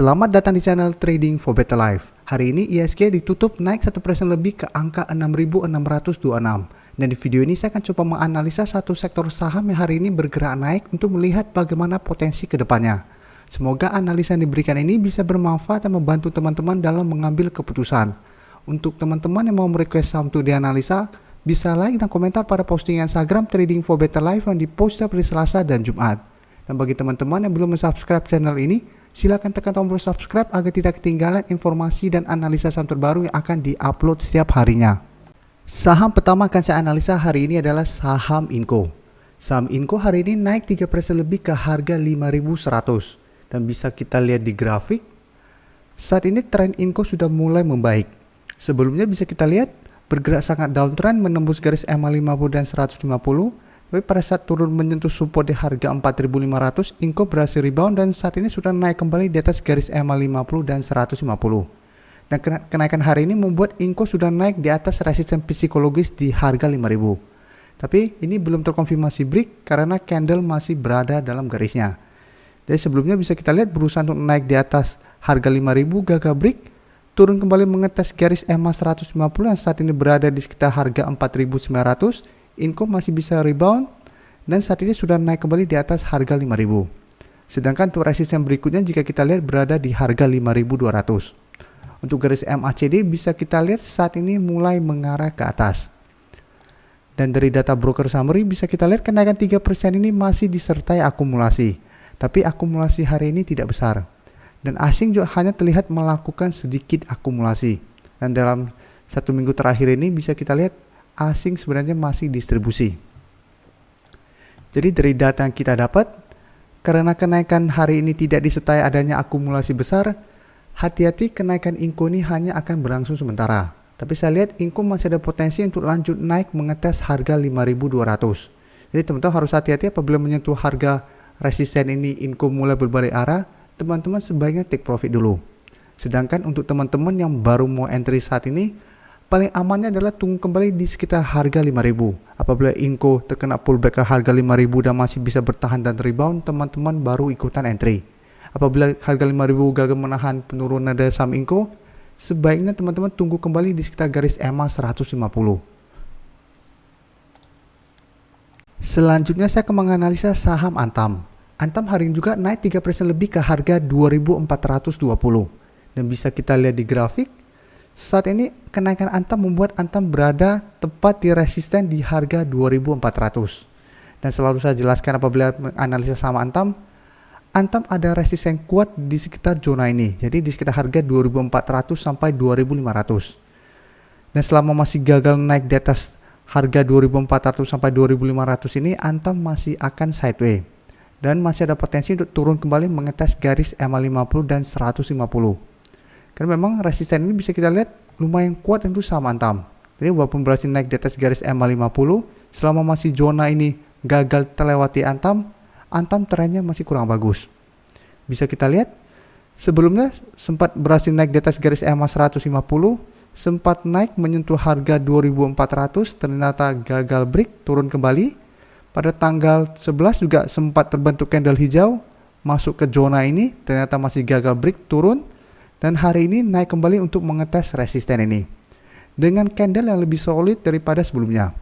Selamat datang di channel Trading for Better Life. Hari ini IHSG ditutup naik 1% lebih ke angka 6.626. Dan di video ini saya akan coba menganalisa satu sektor saham yang hari ini bergerak naik untuk melihat bagaimana potensi ke depannya. Semoga analisa yang diberikan ini bisa bermanfaat dan membantu teman-teman dalam mengambil keputusan. Untuk teman-teman yang mau merequest saham untuk dianalisa, bisa like dan komentar pada posting Instagram Trading for Better Life yang dipost setiap hari Selasa dan Jumat. Dan bagi teman-teman yang belum subscribe channel ini, silakan tekan tombol subscribe agar tidak ketinggalan informasi dan analisa saham terbaru yang akan diupload setiap harinya. Saham pertama akan saya analisa hari ini adalah saham Inco. Saham Inco hari ini naik 3% lebih ke harga 5.100. Dan bisa kita lihat di grafik, saat ini tren Inco sudah mulai membaik. Sebelumnya bisa kita lihat bergerak sangat downtrend menembus garis EMA 50 dan 150. Tapi pada saat turun menyentuh support di harga 4.500, Inco berhasil rebound dan saat ini sudah naik kembali di atas garis EMA 50 dan 150. Dan kenaikan hari ini membuat Inco sudah naik di atas resisten psikologis di harga 5.000. Tapi ini belum terkonfirmasi break karena candle masih berada dalam garisnya. Jadi sebelumnya bisa kita lihat berusaha untuk naik di atas harga 5.000 gagal break, turun kembali mengetes garis EMA 150 yang saat ini berada di sekitar harga 4.900. Inco masih bisa rebound dan saat ini sudah naik kembali di atas harga 5.000. Sedangkan untuk resisten berikutnya jika kita lihat berada di harga 5.200. Untuk garis MACD bisa kita lihat saat ini mulai mengarah ke atas. Dan dari data broker summary bisa kita lihat kenaikan 3% ini masih disertai akumulasi. Tapi akumulasi hari ini tidak besar. Dan asing juga hanya terlihat melakukan sedikit akumulasi. Dan dalam satu minggu terakhir ini bisa kita lihat asing sebenarnya masih distribusi. Jadi dari data yang kita dapat, karena kenaikan hari ini tidak disertai adanya akumulasi besar, hati-hati kenaikan Inco ini hanya akan berlangsung sementara. Tapi saya lihat Inco masih ada potensi untuk lanjut naik mengetes harga 5.200. Jadi teman-teman harus hati-hati apabila menyentuh harga resisten ini Inco mulai berbalik arah, teman-teman sebaiknya take profit dulu. Sedangkan untuk teman-teman yang baru mau entry saat ini, paling amannya adalah tunggu kembali di sekitar harga 5.000. Apabila Inco terkena pullback ke harga 5.000 dan masih bisa bertahan dan rebound, teman-teman baru ikutan entry. Apabila harga 5.000 gagal menahan penurunan dari saham Inco, sebaiknya teman-teman tunggu kembali di sekitar garis EMA 150. Selanjutnya saya akan menganalisa saham Antam. Antam hari ini juga naik 3% lebih ke harga 2.420. Dan bisa kita lihat di grafik, saat ini kenaikan Antam membuat Antam berada tepat di resisten di harga 2.400. Dan selalu saya jelaskan apabila menganalisa saham Antam, Antam ada resisten kuat di sekitar zona ini. Jadi di sekitar harga 2.400 sampai 2.500. Dan selama masih gagal naik di atas harga 2.400 sampai 2.500 ini, Antam masih akan sideways. Dan masih ada potensi untuk turun kembali mengetes garis EMA 50 dan 150. Karena memang resisten ini bisa kita lihat lumayan kuat untuk saham Antam. Jadi walaupun berhasil naik di atas garis EMA 50, selama masih zona ini gagal terlewati Antam trennya masih kurang bagus. Bisa kita lihat sebelumnya sempat berhasil naik di atas garis EMA 150, sempat naik menyentuh harga 2.400, ternyata gagal break, turun kembali. Pada tanggal 11 juga sempat terbentuk candle hijau, masuk ke zona ini, ternyata masih gagal break, turun. Dan hari ini naik kembali untuk mengetes resisten ini dengan candle yang lebih solid daripada sebelumnya.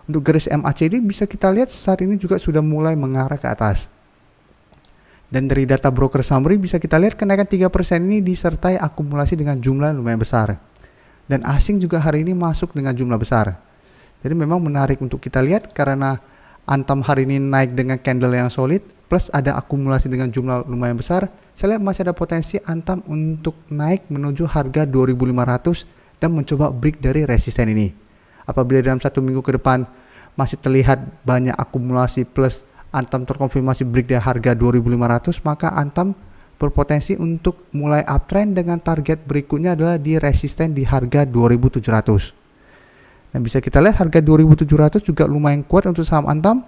Untuk garis MACD bisa kita lihat saat ini juga sudah mulai mengarah ke atas. Dan dari data broker summary bisa kita lihat kenaikan 3% ini disertai akumulasi dengan jumlah lumayan besar. Dan asing juga hari ini masuk dengan jumlah besar. Jadi memang menarik untuk kita lihat karena Antam hari ini naik dengan candle yang solid plus ada akumulasi dengan jumlah lumayan besar. Saya lihat masih ada potensi Antam untuk naik menuju harga 2.500 dan mencoba break dari resisten ini. Apabila dalam satu minggu ke depan masih terlihat banyak akumulasi plus Antam terkonfirmasi break dari harga 2.500, maka Antam berpotensi untuk mulai uptrend dengan target berikutnya adalah di resisten di harga 2.700. Dan bisa kita lihat harga 2.700 juga lumayan kuat untuk saham Antam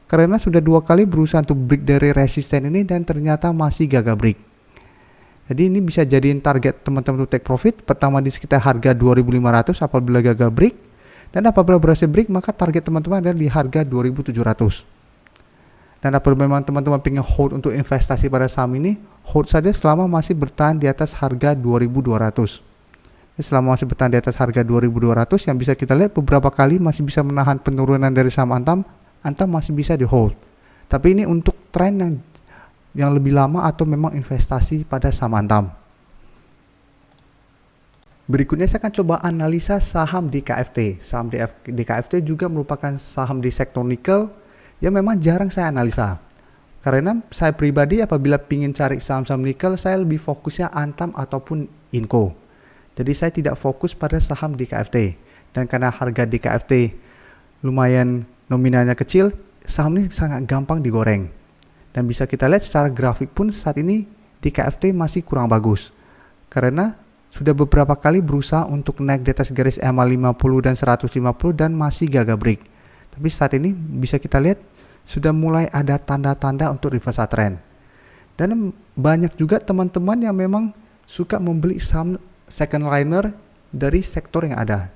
karena sudah 2 kali berusaha untuk break dari resisten ini dan ternyata masih gagal break. Jadi ini bisa jadiin target teman-teman untuk take profit. Pertama di sekitar harga 2.500 apabila gagal break, dan apabila berhasil break maka target teman-teman adalah di harga 2.700. Dan apabila memang teman-teman ingin hold untuk investasi pada saham ini, hold saja selama masih bertahan di atas harga 2200. Selama masih bertahan di atas harga 2200, yang bisa kita lihat beberapa kali masih bisa menahan penurunan dari saham Antam masih bisa di hold. Tapi ini untuk tren yang lebih lama atau memang investasi pada saham Antam. Berikutnya saya akan coba analisa saham di KFT. Saham di KFT juga merupakan saham di sektor nikel yang memang jarang saya analisa. Karena saya pribadi apabila ingin cari saham-saham nikel, saya lebih fokusnya Antam ataupun Inco. Jadi saya tidak fokus pada saham di KFT. Dan karena harga di KFT lumayan nominalnya kecil, saham ini sangat gampang digoreng. Dan bisa kita lihat secara grafik pun saat ini di KFT masih kurang bagus. Karena sudah beberapa kali berusaha untuk naik di atas garis EMA 50 dan 150 dan masih gagal break. Tapi saat ini bisa kita lihat sudah mulai ada tanda-tanda untuk reversal trend. Dan banyak juga teman-teman yang memang suka membeli saham second liner dari sektor yang ada.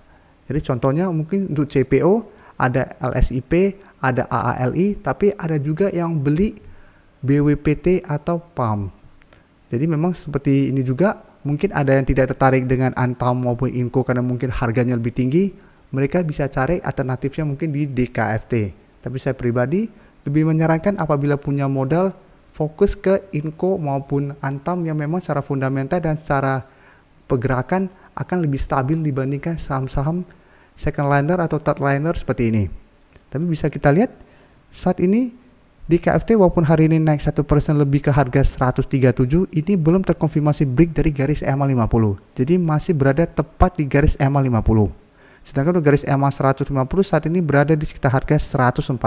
Jadi contohnya mungkin untuk CPO ada LSIP, ada AALI, tapi ada juga yang beli BWPT atau PAM. Jadi memang seperti ini juga, mungkin ada yang tidak tertarik dengan Antam maupun Inco karena mungkin harganya lebih tinggi. Mereka bisa cari alternatifnya mungkin di DKFT. Tapi saya pribadi lebih menyarankan apabila punya modal, fokus ke Inco maupun Antam yang memang secara fundamental dan secara pergerakan akan lebih stabil dibandingkan saham-saham second liner atau third liner seperti ini. Tapi bisa kita lihat saat ini di KFT walaupun hari ini naik 1% lebih ke harga 137, ini belum terkonfirmasi break dari garis EMA 50. Jadi masih berada tepat di garis EMA 50. Sedangkan untuk garis EMA 150 saat ini berada di sekitar harga 146.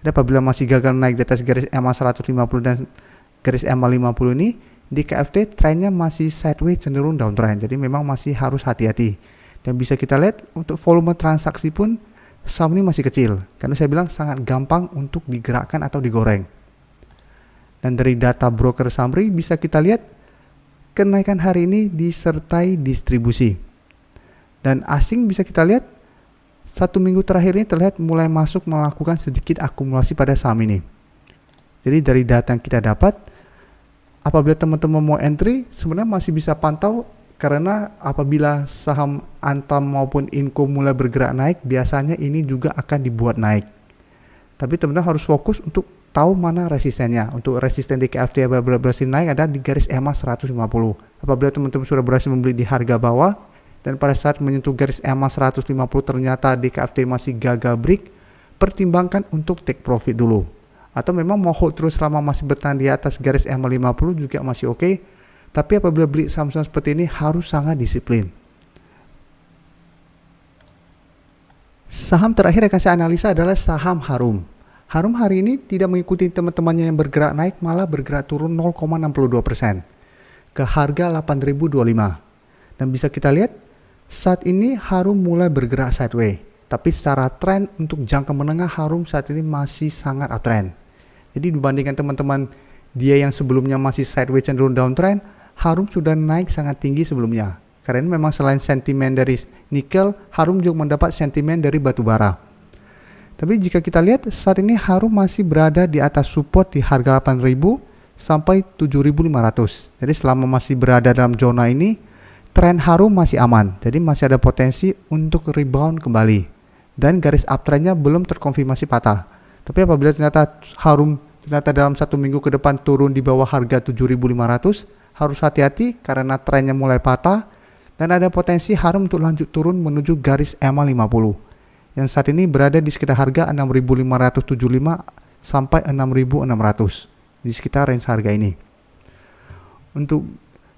Jadi apabila masih gagal naik di atas garis EMA 150 dan garis EMA 50 ini, di KFT trennya masih sideways cenderung downtrend. Jadi memang masih harus hati-hati. Dan bisa kita lihat untuk volume transaksi pun saham ini masih kecil. Karena saya bilang sangat gampang untuk digerakkan atau digoreng. Dan dari data broker summary bisa kita lihat kenaikan hari ini disertai distribusi. Dan asing bisa kita lihat 1 minggu terakhir ini terlihat mulai masuk melakukan sedikit akumulasi pada saham ini. Jadi dari data yang kita dapat, apabila teman-teman mau entry sebenarnya masih bisa pantau, karena apabila saham Antam maupun Inco mulai bergerak naik, biasanya ini juga akan dibuat naik. Tapi teman-teman harus fokus untuk tahu mana resistennya. Untuk resisten di KFT apabila berhasil naik ada di garis EMA 150. Apabila teman-teman sudah berhasil membeli di harga bawah dan pada saat menyentuh garis EMA 150 ternyata di KFT masih gagal break, pertimbangkan untuk take profit dulu. Atau memang mau hold terus selama masih bertahan di atas garis EMA 50 juga masih oke. Tapi apabila beli saham-saham seperti ini harus sangat disiplin. Saham terakhir yang akan saya analisa adalah saham Harum. Harum hari ini tidak mengikuti teman-temannya yang bergerak naik, malah bergerak turun 0,62% ke harga 8.025. Dan bisa kita lihat saat ini Harum mulai bergerak sideways. Tapi secara tren untuk jangka menengah Harum saat ini masih sangat uptrend. Jadi dibandingkan teman-teman dia yang sebelumnya masih sideways cenderung downtrend, Harum sudah naik sangat tinggi sebelumnya. Karena memang selain sentimen dari nikel, Harum juga mendapat sentimen dari batu bara. Tapi jika kita lihat saat ini Harum masih berada di atas support di harga 8.000 sampai 7.500. Jadi selama masih berada dalam zona ini, tren Harum masih aman. Jadi masih ada potensi untuk rebound kembali. Dan garis uptrendnya belum terkonfirmasi patah. Tapi apabila ternyata Harum dalam 1 minggu ke depan turun di bawah harga 7.500, harus hati-hati karena trennya mulai patah dan ada potensi Harum untuk lanjut turun menuju garis EMA 50 yang saat ini berada di sekitar harga 6.575 sampai 6.600 di sekitar range harga ini. Untuk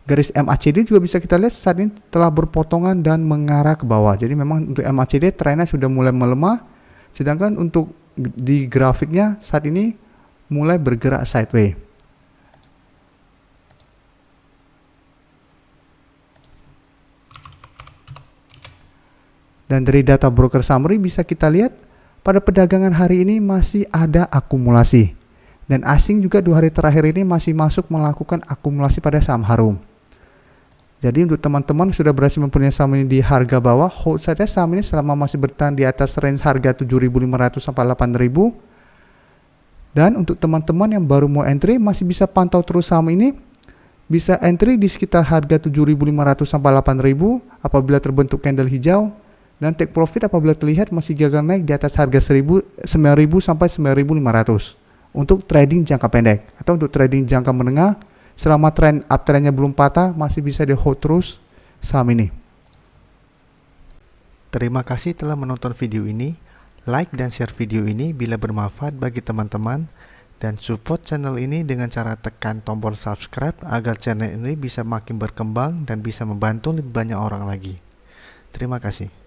garis MACD juga bisa kita lihat saat ini telah berpotongan dan mengarah ke bawah. Jadi memang untuk MACD trennya sudah mulai melemah, sedangkan untuk di grafiknya saat ini mulai bergerak sideways. Dan dari data broker summary bisa kita lihat pada perdagangan hari ini masih ada akumulasi. Dan asing juga 2 hari terakhir ini masih masuk melakukan akumulasi pada saham Harum. Jadi untuk teman-teman sudah berhasil mempunyai saham ini di harga bawah, hold saja saham ini selama masih bertahan di atas range harga 7.500 sampai 8.000. Dan untuk teman-teman yang baru mau entry masih bisa pantau terus saham ini. Bisa entry di sekitar harga 7.500 sampai 8.000 apabila terbentuk candle hijau. Dan take profit apabila terlihat masih gagal naik di atas harga 9.000 sampai 9.500 untuk trading jangka pendek. Atau untuk trading jangka menengah, selama trend uptrendnya belum patah, masih bisa di hold terus saham ini. Terima kasih telah menonton video ini. Like dan share video ini bila bermanfaat bagi teman-teman, dan support channel ini dengan cara tekan tombol subscribe agar channel ini bisa makin berkembang dan bisa membantu lebih banyak orang lagi. Terima kasih.